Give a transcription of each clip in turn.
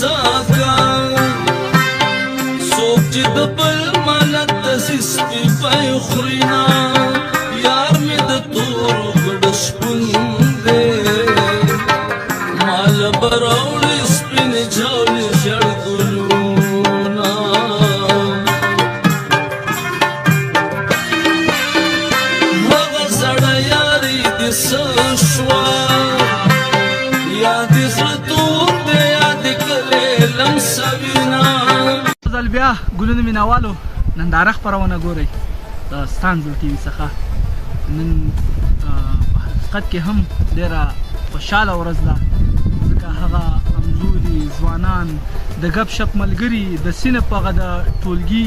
زاکا څوک چې د بل مالت داسې سپي پی خوري نه یار مې د تورو ګډ شپون دی مال به راوړي سپینې جاولې ژړ ګلونه هغه زړه یاري دې څه شوه یا دې زړه تور دی یا دې کلې لمسوینه ځل بیا ګلونو مینوالو ننداره خپرونه ګورئ د ستانزل ټي وي څخه نن په حقیقت کې هم ډېره خوشحاله ورځ ده ځکه هغه همزولي ځوانان د ګپ شپ ملګري د صنف هغه د ټولګي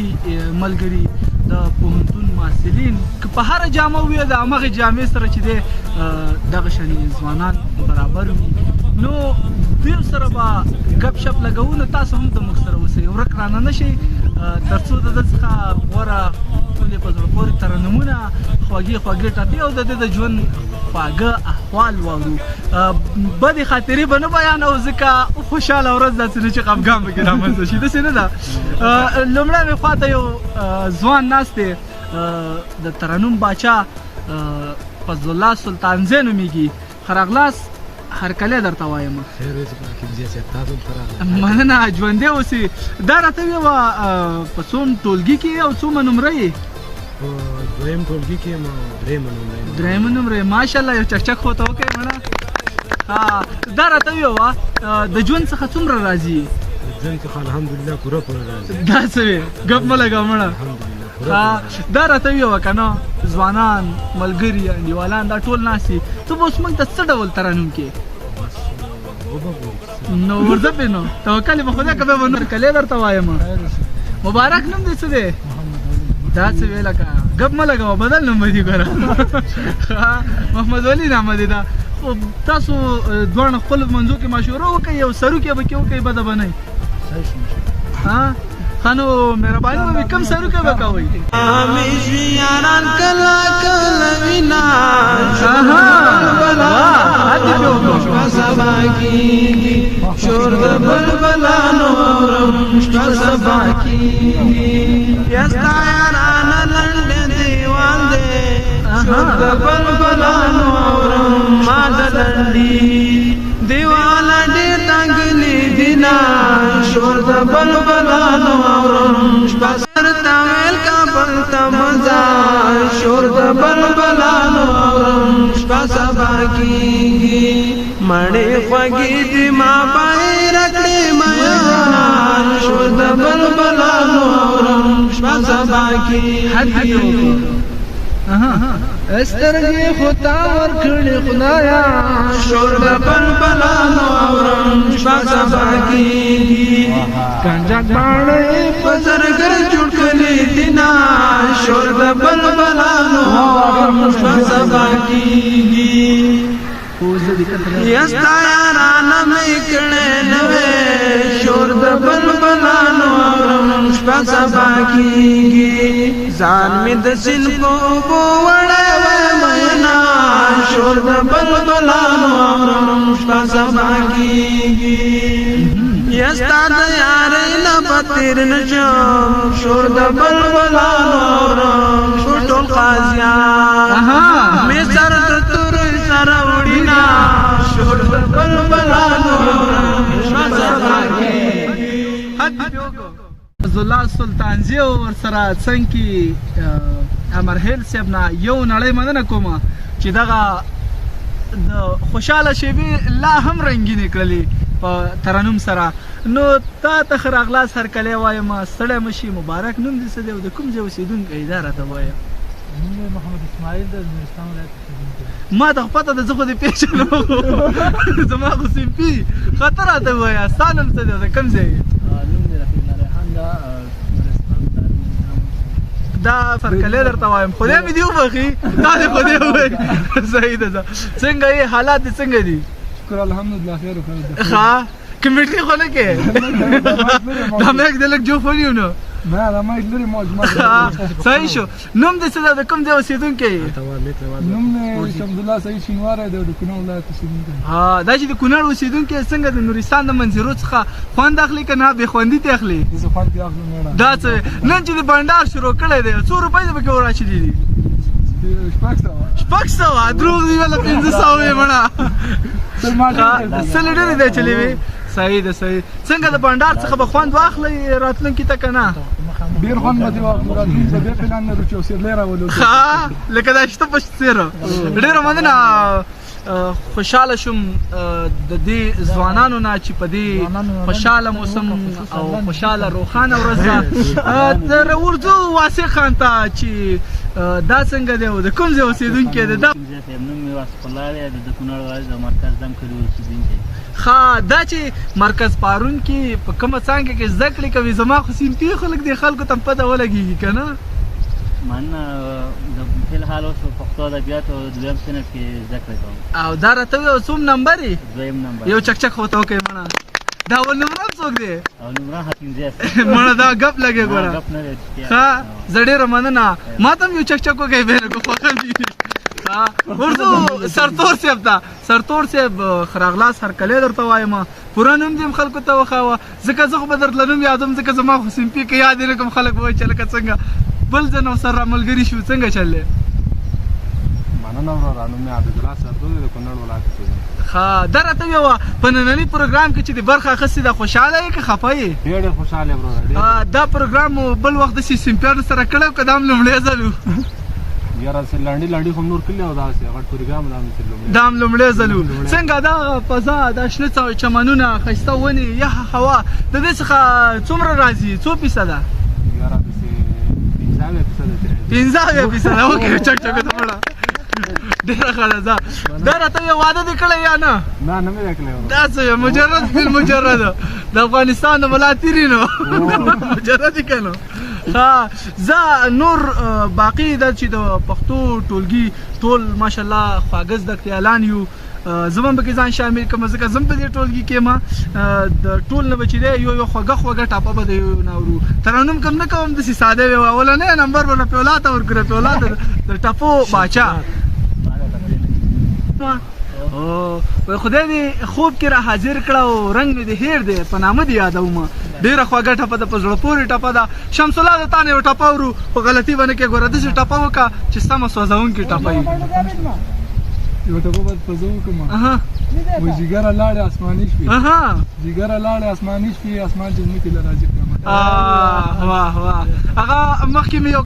ملګري د پوهنتون محصلین که په هره جامه وي د همغې جامې سره چې دی دغه شانې ځوانان برابر وي نو دوی سره به ګپ شپ لګوو نو تاسو هم د موږ سره اوسئ ورک رانه نه شئ تر څو د ده څخه غوره ټولې په زړه پورې ترنمونه خوږې خوږې ټپې او د ده د ژوند خواږه احوال واورو بدې خاطرې به نه بیانوو ځکه خوشحاله ورځ ده څه نه چې خفګان پکې رامنځته شي داسې نه ده لومړی مې خواته یو ځوان ناست دی د ترنم باچا فضل الله سلطانزی نومیږي ښه راغلاست هرکلی درته وایم مننه ژوندی اوسې دا راته ووایه په څوم ټولګي کې او څومه نمره یې دویم ټولګي کې یم درېیمه نمره ماشاءالله یو چکچک خو ته وکړئ مړه دا راته ووایه د ژوند څخه څومره راضي ژوند څخه الحمدلله پوره راضي دا څه وې ګپ مه لګوه مړه دا راته ووایه که نه ځوانان ملګري انډیوالان دا ټول ناست دي ته به اوس موږ ته څه ډول ترنم کې نو ورځه پې نو توکل یې په خدای که بیا به نور کلی درته وایم مبارک نوم دی څه دی دا څه وې لکه ګپ مه لګوه بدل نوم به دي ګوره محمد ولي نامه دی دا خو تاسو دواړه خپلو منځو کې مشوره وکئ یو سروکې به کې وکئ بده به نه وي ښه نو مهرباني به وي کوم سروکې به کوئ همیشه یاران کله کله وینا شپه سبا کېږي شور د بلبلانو اورم شپه سبا کېږي یستا یارانه لنډ دیوال دی شور د بلبلانو اورم ما د لنډي دیواله ډېر تنګلي دینا شور د بلبلانو اورم شپه سرته ویل کابل ته مزه شور د بلبلانو اورم شپه سبا کېږي مړې خوږې دي ما بایر کړې میان شور د بلبلانو اورم شپه سبا کېږي استرګې خو تا ورکړې خدایا شور د بلبلانو اورم شپه سبا کېږي کنجک باڼه په زرګر جوړ کړي دینا شور د بلبلانو اورم شپه سبا کېږي یستا یارانه مې کړې نوې شور د بلبلانو اورم شپه سبا کېږي ځان مې د سیند په اوبو وړی وی مینا شور د بلبلانو اورم شپه سبا کېږي یستا د یارۍ نه به تېر نه شم شور د بلبلانو اورم شور ټول قاضیان مې سر د تورې سره وړینا شور د بلبلانو اورم شپه سبا کېږي فضل الله سلطانزی او ورسره څنګ کې امرهیل صاحب نه یو نړۍ مننه کومه چې دغه د خوشحاله شیبې لا هم رنګینې کړلې په ترنم سره نو تا ته ښه راغلاست هرکلی وایم ستړی مه شي مبارک نوم دې څه دی او د کوم ځای اوسېدونکی دا راته ووایه محمد اسماعیل د نورستان ولایت اوسېدونکی ما ته خو پته ده زه خو دې پېژنم زما خو سیمپي ښه ته راته ووایه ستا نوم څه دی د کوم ځای نوم دی رفیق الله ریحان دا نورستان دا فرکلی درته وایم خدای مې دې وبخي تا دې خدای ووایي صحیح ده څنګه یې حالات دې څنګه دي شکر الحمدلله خیر وکړه ښه کمیټې خو نه کې دا مې د لږ جوف ونیو نو نه دا ما لري موجمه صحیح شو. نوم دې څه ده؟ د کوم ځای اوسېدونکی یې؟ نوم مې عبدالله سعید شینواری دی د کونړ ولایت اوسېدونکی. دا چې د کونړ اوسېدونکی څنګه د نورستان د منظرو څخه خوند اخلي که نه بې خوندي ترې اخلي؟ زه خوند پرې اخلم مېړه. دا څه نن چې د بنډار شروع کړی دی څو روپۍ دې پکې وراچلي دي؟ 600. دروغ دي ولا 500 یې مړه. سل ډېرې دی چلې وې. صحیح ده صحیح. څنګه د بنډار څخه به خوند واخلئ راتلونکي ته که نه؟ ډېر خوند به دې واخلو راتلونکي ته بیا پلان لرو چې اوسېدلی راولو. لکه دا شته په څېره. ډېره مننه. خوشحاله شوم د دې ځوانانو نه چې په دې خوشحاله موسم او خوشحاله روښانه ورځ ده در ورځو واسع خان ته چې دا څنګه دی او د کوم ځای اوسېدونکی دی؟ دا نوم مې واسف الله دی د کونړ ولایت د مرکز دم کلي اوسېدونکی. ښه دا چې مرکز پارونکي په کومه څانګه کې زده کړې کوي زما خو سیمتي خلک دې خلکو ته پته ولګېږي که نه؟ مننه فی الحال اوس په پښتو ادبیات او دویم صنف کې زده کړې کوم. او دا راته وایه څوم نمبر یې؟ 2م نمبر. یو چکچک خو ته وکړې مړه. دا اول نمبر هم څوک دی؟ او نمره حکیم زیات. مړه دا ګپ لګې ګوره. ګپ نه دی. ښه زه ډېره مننه. ما ته هم یو چکچک وکړئ بیا نو که خوښه وي. ورځو سرتور صاحب ته. سرتور صاحب ښه راغلاست هرکلی درته وایم. پوره نوم دې هم خلکو ته وښایه ځکه زه خو به درته نوم یادوم ځکه زما خو سیمپي که یاد یې نه کړم خلک به وایي چې لکه څنګه بل ځای نه ورسره ملګري شو څنګه چل دی؟ مننه وروره. نوم مې عبدالله سردور دی د کونړ ولایت اوسېدونکی. ښه دا راته ووایه په ننني پروګرام کې چې دې برخه اخیستې ده خوشحاله یې که خفه یې؟ ډېر خوشحاله یم وروره. دا پروګرام بل وخت داسې سیمپیانو سره کړی و که دا هم لومړی ځل و؟ یاره لنډي خو نور کلي او داسې غټ پروګرام دا هم لومړی ځل و. څنګه دا فضا دا شنه چمنونه ښایسته ونې یخه هوا د دې څخه څومره راځي څو فیصده؟ یاره داسې 15% اوکې چک چک ته مړه. ډېره ښه ده. دا راته وایه واده دې کړی یا نه؟ نه نه مې دی کړی. دا څه مجرد بالمجرد د افغانستان د ملا تیرینو مجرد یې که نو. ښه زه نور باقي دا چې د پښتو ټولګي ټول ماشاءالله خواږه زده کړیالان یو زه به هم پکې ځان شامل کړم ځکه زه هم په دې ټولګي کې یم. د ټول نه به چې دی یو خوږه ټاپه به د یو نه اورو. ترنم کم نه کوم داسې ساده وی اولنی نمبر به رفیع ته ورکړو. رفیع الله د ټپو باچا. خدای دې خوب کې را حاضر کړه او رنګ مې دې هیر دی په نامه دې یادومه. ډېره خوږه ټپه ده په زړه پورې ټپه ده. شمس الله د تا نه یو ټپه اورو خو غلطي به نه کې ګوره داسې ټپه وکړه چې سمه سوځونکې ټپه وي. یو ټپه به په زه وکړم. وایي جګره لاړې اسماني شوې. جګره لاړې اسماني شوې اسمان چې ځمکې له راجع کړم. واه واه هغه مخکې مې یو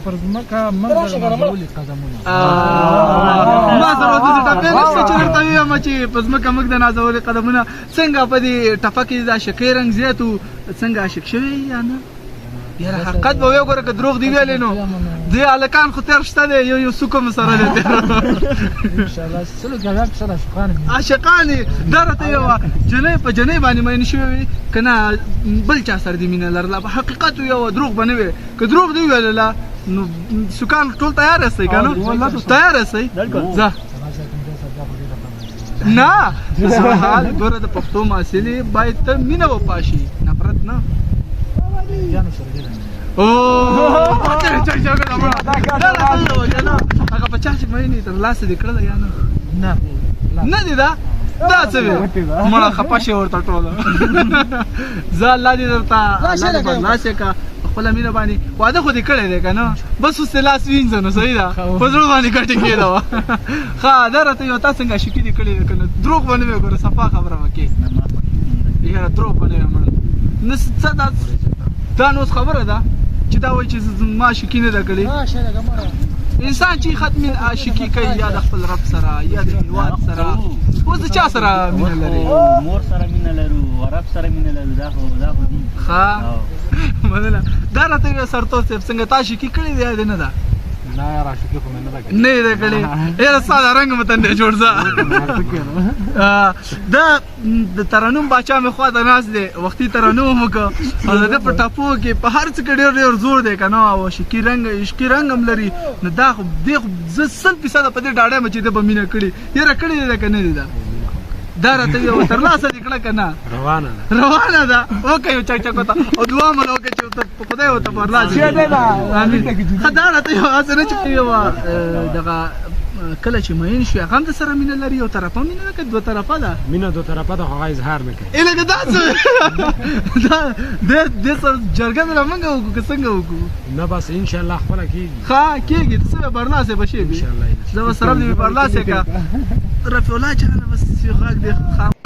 پر ځمکه مرغه غځولي قدمونه. ما سره داسې ټپې نشته چې درته ووایم چې په ځمکه موږ د نازولي قدمونه. څنګه په دې ټپه کې د عاشقۍ رنګ زیات و څنګه عاشق شوی یا نه؟ یاره حقیقت به ویې ګوره که دروغ دې ویلې نو دې هلکان خو تېر شته دی یو څوک هم سره دی عاشقان یې. دا راته ویوه جنۍ په جنۍ باندې مین شوې وي که نه بل چا سره دې مینه لرله؟ په حقیقت ویوه دروغ به نه وی. که دروغ دې ویلله نو سوکان ټول تیار یاستئ که نه؟ تیار یاستئ؟ ځه نه حال ګوره د پښتو محصلې باید ته مینه وپاشي نفرت نه. هغه په چا چې مینې تر لاسه دې کړله یا نه؟ نه دي دا څه وې مړه خفه شې ورته ټوله. زه الله دې درته بدلاسې که خپله مینه باندې واده خو دې کړی دی که نه؟ بس اوس دې لاس وینځه نو صحیح ده په زړه باندې ګټې کېده وه. ښه دا راته یو تا څنګه عاشقي دې کړې ده که نه؟ دروغ به نه وې ګوره صفا خبره به کې. یاره دروغ به نه وې مړه. نه څه دا نو اوس خبره ده چې دا وایي چې ما عاشقي نه ده کړې. انسان چې ختمي عاشقي کوي یا د خپل رب سره یا د هېواد سره. اوس د چا سره مینه لري؟ مور سره مینه لرو رب سره مینه لرو. دا خو دي. ښه مننه. دا راته ویه سرتور صاحب څنګه تا عاشقي کړې ده یا دې نه ده؟ نه یاره عاشقي خو مې نه ده کړې. نه یې ده کړې. یاره ستا دا رنګ مې تندی جوړ ځه. دا د ترنم باچا مې خوا ته ناست دی وختي ترنم وکړه او د ده په ټپو کې په هر څه کې ډېر ډېر زور دی که نه او عشقي رنګ هم لري. نو دا خو دې خو زه 100% په دې ډاډه یم چې ده به مینه کړې. یاره کړې دی ده که نه دی ده؟ دا راته یو ترلاسه دې کړه که نه روانه ده وکړه یو چک چک ورته او دعا مله وکړه چې ورته خدای ورته برلا شي ښه دا راته یو هسې نه چې یوه دغه کله چې مین شي هغه هم د سره مینه لري یو طرفه مینه ده که دوه طرفه ده مینه دو طرفه ده خو هغه اظهار نه کوي لکه دا څه دې سره جرګه مې رامنګه وکړو که څنګه وکړو نه بس انشاءالله خپله کېږي ښه کېږي ته څه برلاسې به شي انشاءالله زه به سره دې برلاسې که رفیع الله جانه بس یو غږ دی